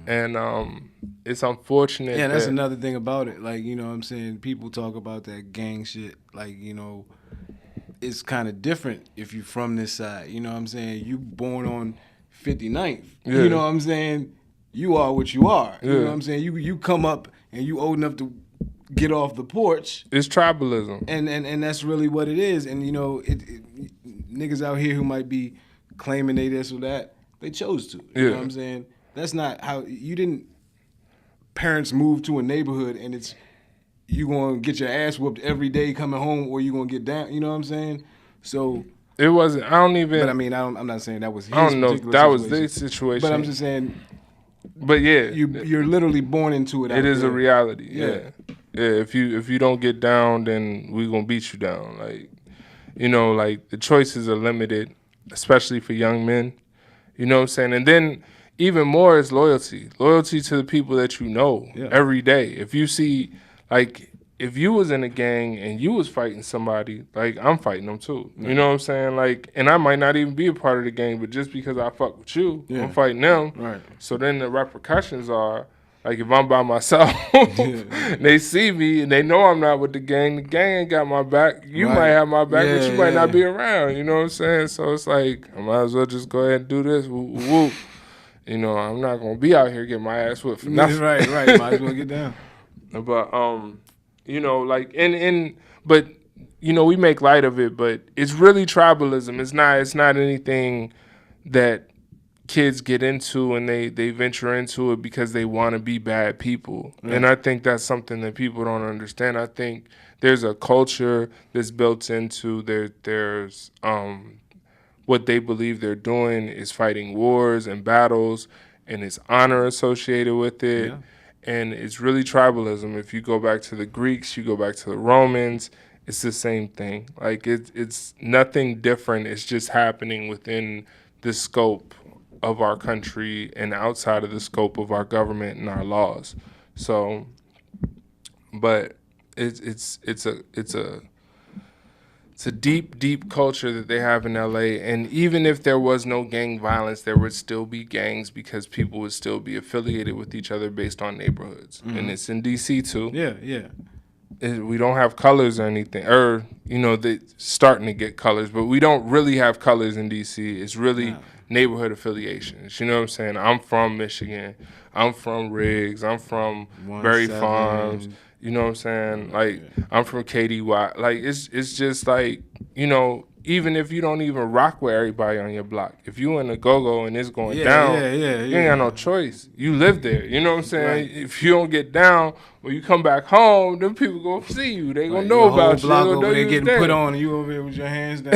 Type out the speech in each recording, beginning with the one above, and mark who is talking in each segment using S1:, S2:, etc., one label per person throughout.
S1: And it's unfortunate.
S2: Yeah, that's another thing about it. Like, you know what I'm saying? People talk about that gang shit. Like, you know, it's kind of different if you're from this side. You know what I'm saying? You born on 59th.
S1: Yeah.
S2: You know what I'm saying? You are what you are.
S1: Yeah.
S2: You know what I'm saying? You come up and you old enough to get off the porch.
S1: It's tribalism.
S2: And that's really what it is. And, you know, niggas out here who might be claiming they this or that, they chose to. You know what I'm saying? That's not how you didn't. Parents move to a neighborhood and it's you gonna get your ass whooped every day coming home, or you gonna get down. You know what I'm saying? So
S1: it wasn't. I don't even.
S2: But I mean, I'm not saying that was his.
S1: I don't know if that
S2: situation.
S1: was their situation.
S2: But I'm just saying.
S1: But yeah,
S2: you're literally born into it.
S1: It is a reality. Yeah. If you don't get down, then we gonna beat you down. Like, you know, like the choices are limited, especially for young men. You know what I'm saying? And then even more is loyalty. Loyalty to the people that you know every day. If you see, like, if you was in a gang and you was fighting somebody, like, I'm fighting them too. You know what I'm saying? Like, and I might not even be a part of the gang, but just because I fuck with you, I'm fighting them.
S2: Right.
S1: So then the repercussions are, like, if I'm by myself, they see me and they know I'm not with the gang ain't got my back. You might have my back, but you might not be around. You know what I'm saying? So it's like, I might as well just go ahead and do this. Whoop. You know, I'm not gonna be out here getting my ass whipped for nothing.
S2: Right. Might as well get down.
S1: But you know, like but you know, we make light of it, but it's really tribalism. It's not anything that kids get into and they venture into it because they want to be bad people. And I think that's something that people don't understand. I think there's a culture that's built into there's what they believe they're doing is fighting wars and battles, and it's honor associated with it. Yeah. And it's really tribalism. If you go back to the Greeks, you go back to the Romans, it's the same thing. Like, it's nothing different. It's just happening within the scope of our country and outside of the scope of our government and our laws. So, but it's a deep culture that they have in LA, and even if there was no gang violence, there would still be gangs because people would still be affiliated with each other based on neighborhoods. And it's in DC too.
S2: Yeah.
S1: We don't have colors or anything, or you know, they're starting to get colors, but we don't really have colors in DC. It's really neighborhood affiliations. You know what I'm saying? I'm from Michigan. I'm from Riggs. I'm from Berry Farms. You know what I'm saying? Like, I'm from KDY. Like, it's just like, you know, even if you don't even rock with everybody on your block, if you in a go-go and it's going down, you ain't got no choice. You live there. You know what I'm saying? Right. If you don't get down, when you come back home, them people gonna see you. They gonna know about you.
S2: Block over there getting put on, and you over there with your hands down.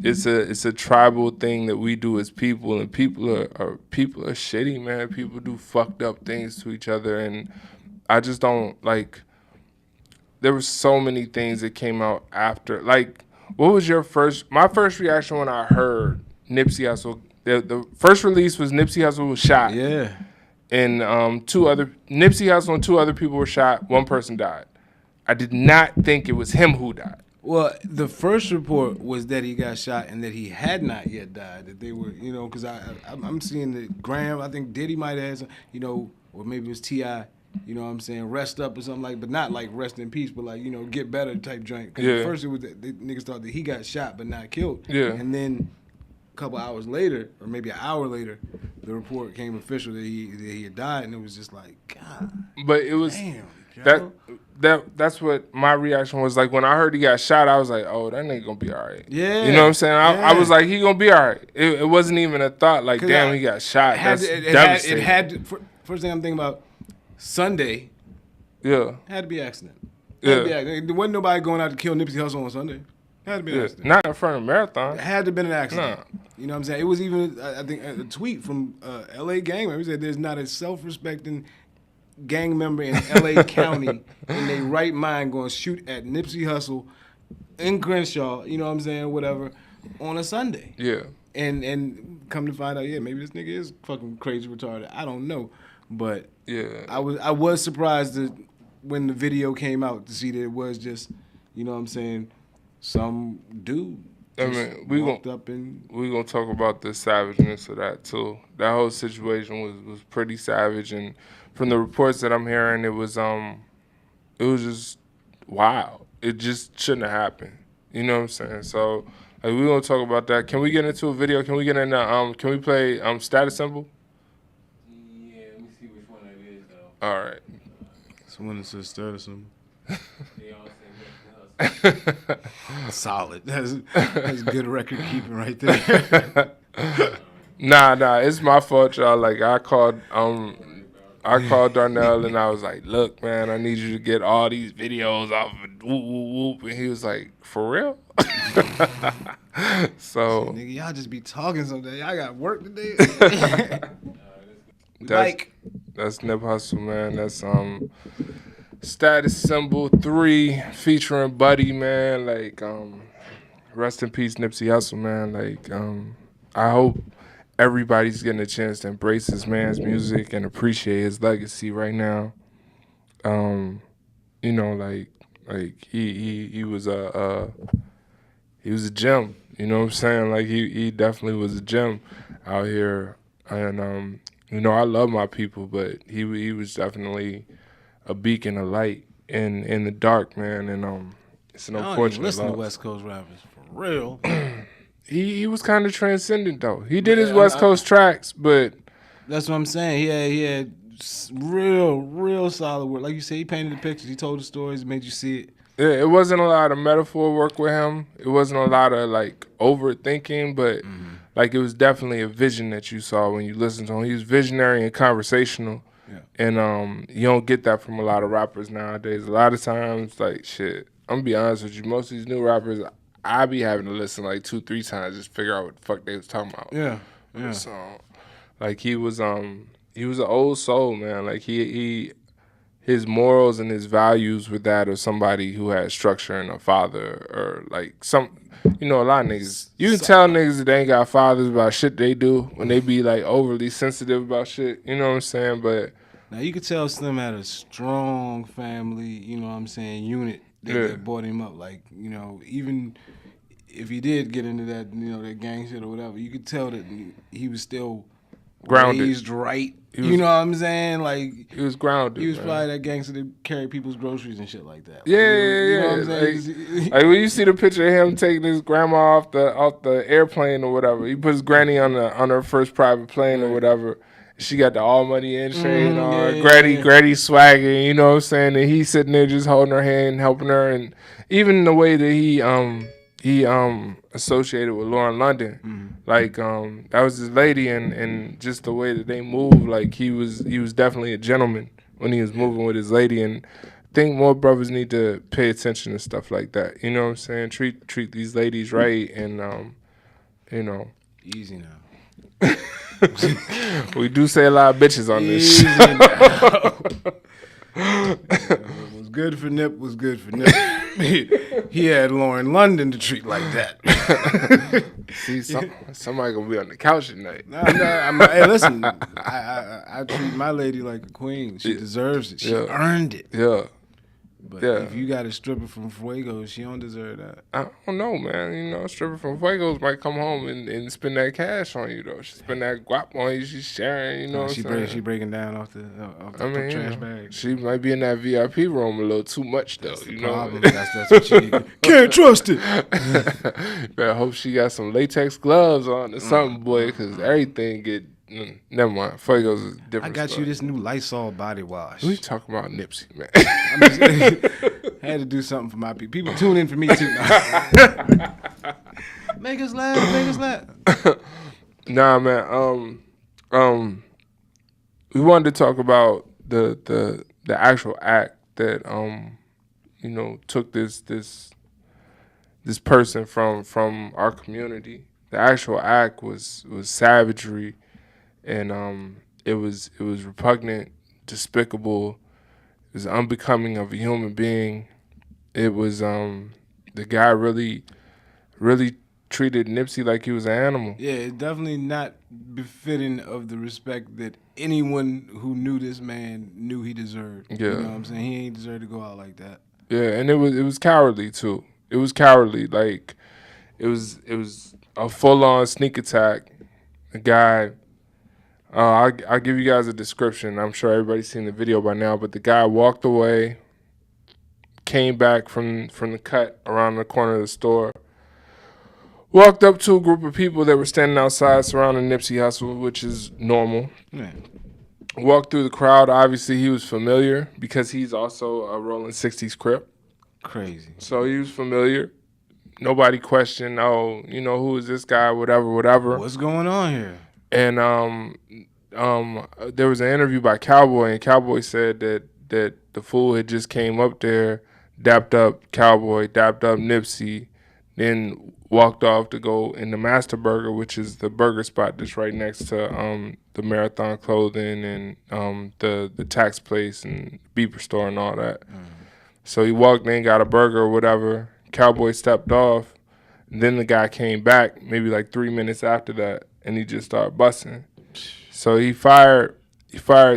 S1: It's a tribal thing that we do as people, and people are shitty, man. People do fucked up things to each other, and I just don't like. There were so many things that came out after. Like, what was my first reaction when I heard Nipsey Hussle? The first release was Nipsey Hussle was shot.
S2: Yeah.
S1: And Nipsey Hussle and two other people were shot. One person died. I did not think it was him who died.
S2: Well, the first report was that he got shot and that he had not yet died. That they were, you know, because I'm seeing the gram. I think Diddy might have had some, you know, or maybe it was T.I., you know what I'm saying, rest up or something like, but not like rest in peace, but like, you know, get better type joint. Because at first it was the niggas thought that he got shot but not killed.
S1: Yeah.
S2: And then a couple hours later, or maybe an hour later, the report came official that he had died, and it was just like, God.
S1: But it was
S2: damn,
S1: that's what my reaction was. Like, when I heard he got shot, I was like, oh, that nigga gonna be all right.
S2: Yeah.
S1: You know what I'm saying? I was like, he gonna be all right. It wasn't even a thought like, damn, he got shot. That's devastating.
S2: It had to, first thing I'm thinking about, Sunday.
S1: Yeah.
S2: Had to be an accident. There wasn't nobody going out to kill Nipsey Hussle on Sunday. Had to be an accident.
S1: Not in front of Marathon.
S2: It had to have been an accident.
S1: Nah.
S2: You know what I'm saying? It was even, I think, a tweet from LA gang member. He said there's not a self-respecting gang member in LA County in their right mind going to shoot at Nipsey Hussle in Crenshaw, you know what I'm saying, whatever, on a Sunday.
S1: Yeah.
S2: And come to find out, maybe this nigga is fucking crazy retarded. I don't know. But I was surprised that when the video came out to see that it was just, you know what I'm saying, some dude
S1: I mean, we gonna talk about the savageness of that too. That whole situation was pretty savage, and from the reports that I'm hearing, it was just wild. It just shouldn't have happened. You know what I'm saying? So, like, we gonna talk about that. Can we get into a video? Can we get into Can we play status symbol?
S3: Yeah, let me see which one that is though.
S1: All right.
S2: Someone that says status symbol.
S3: They all say Nipsey Hussle.
S2: Solid. That's good record keeping right there.
S1: Nah, it's my fault, y'all. Like, I called Darnell and I was like, look, man, I need you to get all these videos off of whoop, whoop, whoop. And he was like, for real? So,
S2: nigga, y'all just be talking someday. I got work today.
S1: That's Nip Hussle, man. That's Status Symbol 3 featuring Buddy, man. Like, rest in peace, Nipsey Hussle, man. Like, I hope everybody's getting a chance to embrace this man's music and appreciate his legacy right now. You know, like he was a gem. You know what I'm saying? Like he definitely was a gem out here, and you know, I love my people, but he was definitely a beacon of light in the dark, man. And it's an unfortunate
S2: listen
S1: loss.
S2: to West Coast rappers for real.
S1: He was kind of transcendent though. He did his West Coast tracks, but
S2: that's what I'm saying. He had real solid work. Like you said, he painted the pictures. He told the stories, made you see it.
S1: Yeah, it wasn't a lot of metaphor work with him. It wasn't a lot of like overthinking, but like it was definitely a vision that you saw when you listened to him. He was visionary and conversational. Yeah. And you don't get that from a lot of rappers nowadays. A lot of times, like shit, I'm gonna be honest with you, most of these new rappers, I be having to listen like 2-3 times just to figure out what the fuck they was talking about.
S2: Yeah.
S1: So like he was an old soul, man. Like his morals and his values were that of somebody who had structure and a father, or like some, you know, a lot of niggas. You can tell niggas that they ain't got fathers about shit they do when they be like overly sensitive about shit. You know what I'm saying? But
S2: now you could tell Slim had a strong family. You know what I'm saying? Unit that brought him up. Like, you know, even if he did get into that, you know, that gang shit or whatever, you could tell that he was still
S1: grounded,
S2: raised right. You know what I'm saying? Like,
S1: he was grounded.
S2: He was probably that gangster that carried people's groceries and shit like that. Like,
S1: yeah.
S2: You know what I'm saying?
S1: Like when you see the picture of him taking his grandma off the airplane or whatever, he put his granny on her first private plane or whatever. She got the all money in chain on. Granny swagging. You know what I'm saying? And he's sitting there just holding her hand, helping her, and even the way that he associated with Lauren London, like that was his lady, and just the way that they moved, like he was definitely a gentleman when he was moving with his lady. And I think more brothers need to pay attention to stuff like that. You know what I'm saying? Treat these ladies right, and you know.
S2: Easy now.
S1: We do say a lot of bitches on this show.
S2: What's good for Nip was good for Nip. He had Lauren London to treat like that.
S1: See, somebody gonna be on the couch tonight.
S2: Hey, listen, I treat my lady like a queen. She deserves it. She earned it.
S1: Yeah.
S2: But if you got a stripper from Fuego, she don't deserve that.
S1: I don't know, man. You know, a stripper from Fuegos might come home and spend that cash on you, though. She spend that guap on you. She's sharing, you know what I'm saying?
S2: She breaking down off the trash bag.
S1: She might be in that VIP room a little too much, though.
S2: That's
S1: you
S2: the
S1: know?
S2: problem. That's what she can't trust it.
S1: Better hope she got some latex gloves on or something, boy, because everything get... Never mind. Fuegos is different.
S2: I got you this new Lysol body wash.
S1: We talking about Nipsey, man.
S2: I had to do something for my people. People tune in for me too. Make us laugh.
S1: Nah, man. We wanted to talk about the actual act that you know, took this person from our community. The actual act was savagery. And it was repugnant, despicable. It was unbecoming of a human being. It was the guy really treated Nipsey like he was an animal.
S2: Yeah, it's definitely not befitting of the respect that anyone who knew this man knew he deserved.
S1: Yeah.
S2: You know what I'm saying? He ain't deserved to go out like that.
S1: Yeah, and it was cowardly too. It was cowardly. Like It was a full-on sneak attack. A guy. I'll give you guys a description. I'm sure everybody's seen the video by now, but the guy walked away, came back from the cut around the corner of the store, walked up to a group of people that were standing outside surrounding Nipsey Hussle, which is normal. Man. Walked through the crowd. Obviously, he was familiar because he's also a Rolling 60s Crip.
S2: Crazy.
S1: So he was familiar. Nobody questioned, who is this guy, whatever.
S2: What's going on here?
S1: And there was an interview by Cowboy, and Cowboy said that the fool had just came up there, dapped up Cowboy, dapped up Nipsey, then walked off to go in the Master Burger, which is the burger spot that's right next to the Marathon Clothing and the tax place and Beeper store and all that. So he walked in, got a burger or whatever. Cowboy stepped off. Then the guy came back maybe like 3 minutes after that, and he just started busting. So he fired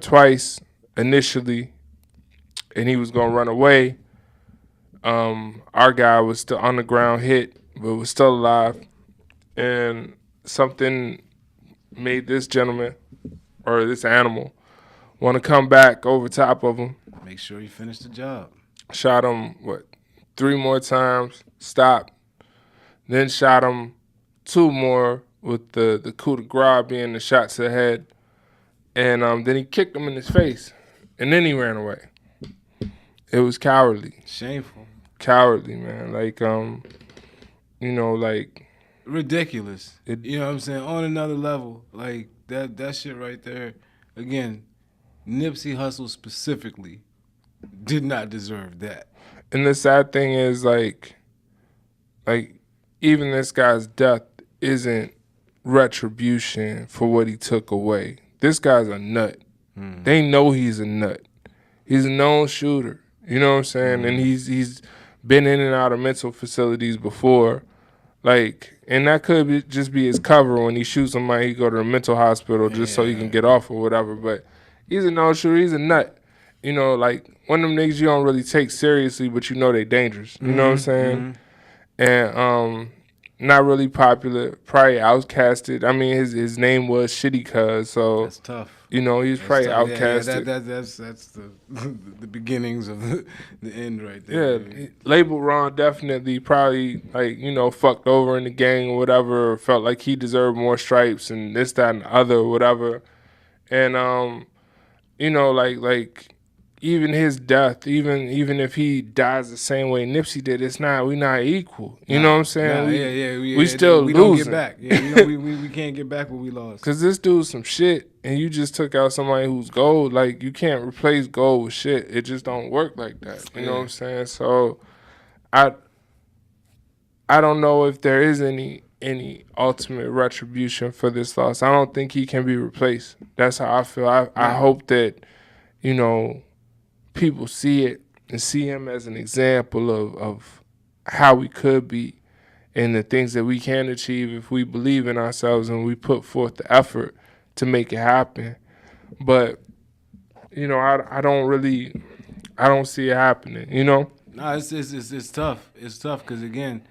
S1: twice initially, and he was gonna run away. Our guy was still on the ground, hit, but was still alive, and something made this gentleman or this animal want to come back over top of him.
S2: Make sure you finish the job.
S1: Shot him 3 more times, stopped, then shot him 2 more with the coup de grace being the shot to the head, and then he kicked him in his face, and then he ran away. It was cowardly.
S2: Shameful.
S1: Cowardly, man. Like,
S2: ridiculous. You know what I'm saying? On another level, like that shit right there. Again, Nipsey Hussle specifically did not deserve that.
S1: And the sad thing is, like even this guy's death isn't retribution for what he took away. This guy's a nut. They know he's a nut. He's a known shooter. You know what I'm saying? And he's been in and out of mental facilities before. Like, and that could just be his cover when he shoots somebody, he go to a mental hospital just so he can get off or whatever. But he's a known shooter. He's a nut. You know, like one of them niggas you don't really take seriously, but you know they dangerous. You know what I'm saying? And not really popular, probably outcasted. I mean, his name was Shitty Cuz, so
S2: that's tough.
S1: You know, he's probably outcasted.
S2: That's the beginnings of the end right there.
S1: Yeah, labeled wrong, definitely. Probably fucked over in the gang or whatever. Or felt like he deserved more stripes and this, that, and the other, or whatever. And like even his death, even if he dies the same way Nipsey did, we not equal. You know what I'm saying? We still losing.
S2: Don't get back. Yeah, we can't get back what we lost.
S1: Cause this dude's some shit, and you just took out somebody who's gold. Like, you can't replace gold with shit. It just don't work like that. You know what I'm saying? So, I don't know if there is any ultimate retribution for this loss. I don't think he can be replaced. That's how I feel. I hope that people see it and see him as an example of how we could be and the things that we can achieve if we believe in ourselves and we put forth the effort to make it happen. But, I don't see it happening, No,
S2: it's tough. It's tough because, again,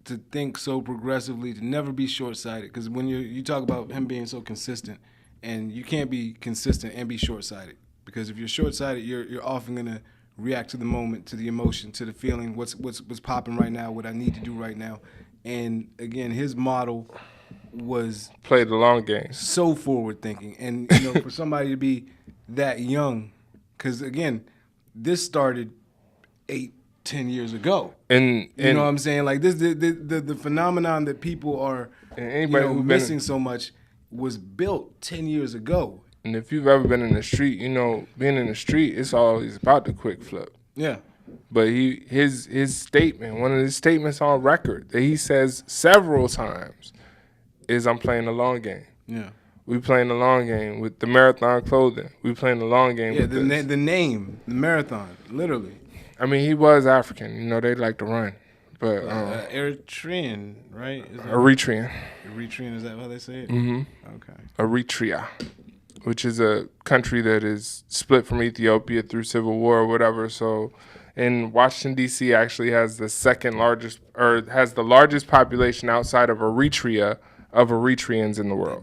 S2: to think so progressively, to never be short-sighted. Because when you talk about him being so consistent, and you can't be consistent and be short-sighted. Because if you're short-sighted, you're often gonna react to the moment, to the emotion, to the feeling, what's popping right now, what I need to do right now. And again, his model was
S1: play the long game,
S2: so forward-thinking, and for somebody to be that young, because again, this started 8-10 years ago, and you know what I'm saying? Like this, the phenomenon that people are missing so much was built 10 years ago.
S1: And if you've ever been in the street, being in the street, it's always about the quick flip.
S2: Yeah.
S1: But his statement, one of his statements on record that he says several times is, I'm playing the long game.
S2: Yeah.
S1: We playing the long game with the Marathon Clothing. We playing the long game with this.
S2: The name, the Marathon, literally.
S1: I mean, he was African. They like to run. But
S2: Eritrean, right?
S1: Eritrean.
S2: Eritrean, is that how they say it?
S1: Mm-hmm.
S2: Okay.
S1: Eritrea, which is a country that is split from Ethiopia through civil war or whatever. So And Washington, D.C. actually has the second largest, or has the largest population outside of Eritrea of Eritreans in the world.